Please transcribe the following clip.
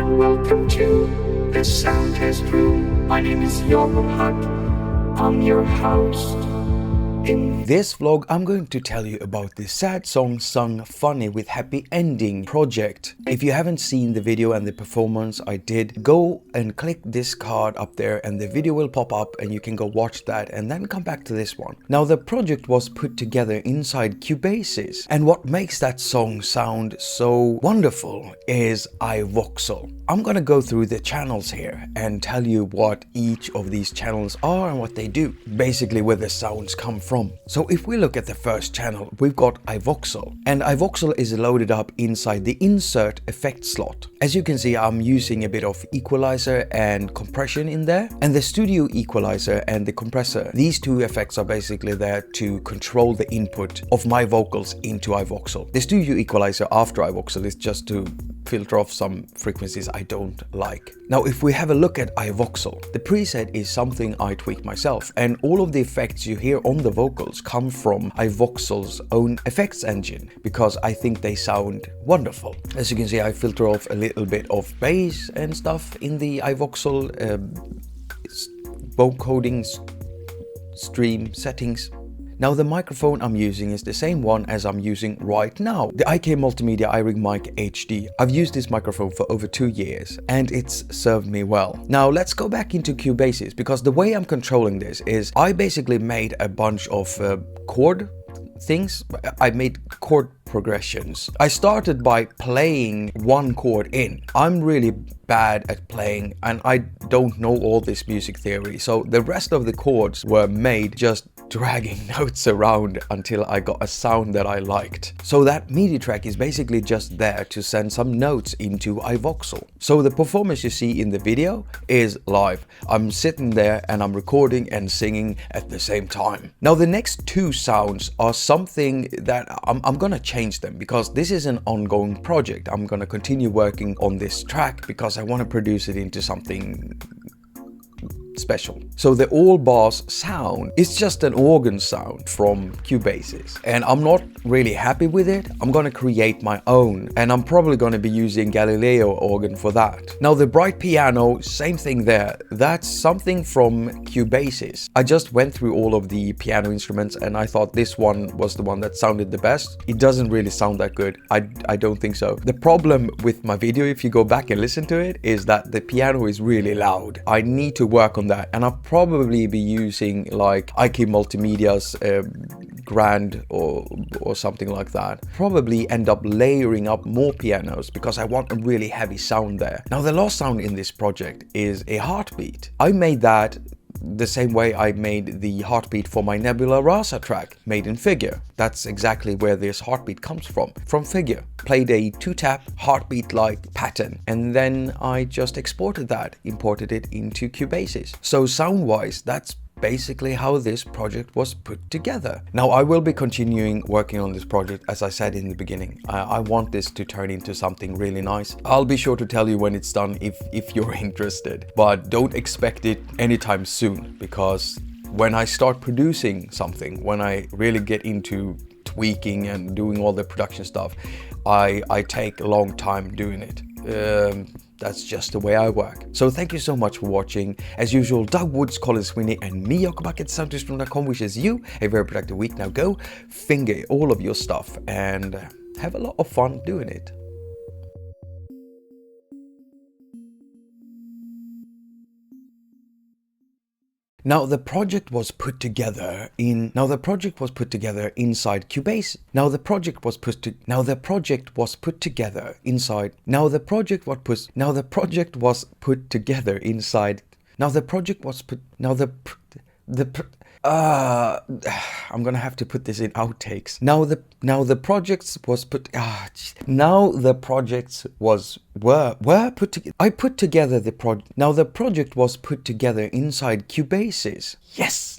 and welcome to the Sound Test Room. My name is Jakob. I'm your host. In this vlog, I'm going to tell you about the sad song sung funny with happy ending project. If you haven't seen the video and the performance I did, go and click this card up there and the video will pop up and you can go watch that and then come back to this one. Now the project was put together inside Cubasis, and what makes that song sound so wonderful is iVoxel. I'm gonna go through the channels here and tell you what each of these channels are and what they do, basically where the sounds come from. So if we look at the first channel, we've got iVoxel, and iVoxel is loaded up inside the insert effect slot. As you can see, I'm using a bit of equalizer and compression in there, and the studio equalizer and the compressor, these two effects are basically there to control the input of my vocals into iVoxel. The studio equalizer after iVoxel is just to filter off some frequencies I don't like. Now if we have a look at iVoxel, the preset is something I tweak myself, and all of the effects you hear on the vocals come from iVoxel's own effects engine because I think they sound wonderful. As you can see, I filter off a little bit of bass and stuff in the iVoxel vocoding stream settings. Now the microphone I'm using is the same one as I'm using right now, the haQ Multimedia iRig Mic HD. I've used this microphone for over 2 years and it's served me well. Now let's go back into Cubasis, because the way I'm controlling this is I basically made a bunch of chord things. I made chord progressions. I started by playing one chord in. I'm really bad at playing and I don't know all this music theory, so the rest of the chords were made just dragging notes around until I got a sound that I liked. So that MIDI track is basically just there to send some notes into iVoxel. So the performance you see in the video is live. I'm sitting there and I'm recording and singing at the same time. Now the next two sounds are something that I'm gonna change them because this is an ongoing project. I'm gonna continue working on this track because I want to produce it into something special. So the all bass sound is just an organ sound from Cubasis, and I'm not really happy with it. I'm gonna create my own, and I'm probably gonna be using Galileo organ for that. Now the bright piano, same thing there. That's something from Cubasis. I just went through all of the piano instruments and I thought this one was the one that sounded the best. It doesn't really sound that good. I don't think so. The problem with my video, if you go back and listen to it, is that the piano is really loud. I need to work on that, and I'll probably be using like haQ Multimedia's Grand or something like that. Probably end up layering up more pianos because I want a really heavy sound there. Now the last sound in this project is a heartbeat. I made that the same way I made the heartbeat for my Nebula Rasa track, made in Figure. That's exactly where this heartbeat comes from Figure. Played a 2-tap heartbeat-like pattern, and then I just exported that, imported it into Cubasis. So sound-wise, that's basically how this project was put together. Now I will be continuing working on this project, as I said in the beginning. I want this to turn into something really nice. I'll be sure to tell you when it's done if you're interested, but don't expect it anytime soon, because when I start producing something, when I really get into tweaking and doing all the production stuff, I take a long time doing it. That's just the way I work. So thank you so much for watching. As usual, Doug Woods, Colin Sweeney, and me, Jakob at soundtestroom.com wishes you a very productive week. Now go finger all of your stuff and have a lot of fun doing it. Now the project was put together inside Cubase. Now the project was put together inside I'm gonna have to put this in outtakes. Now the projects was put together inside Cubasis. Yes.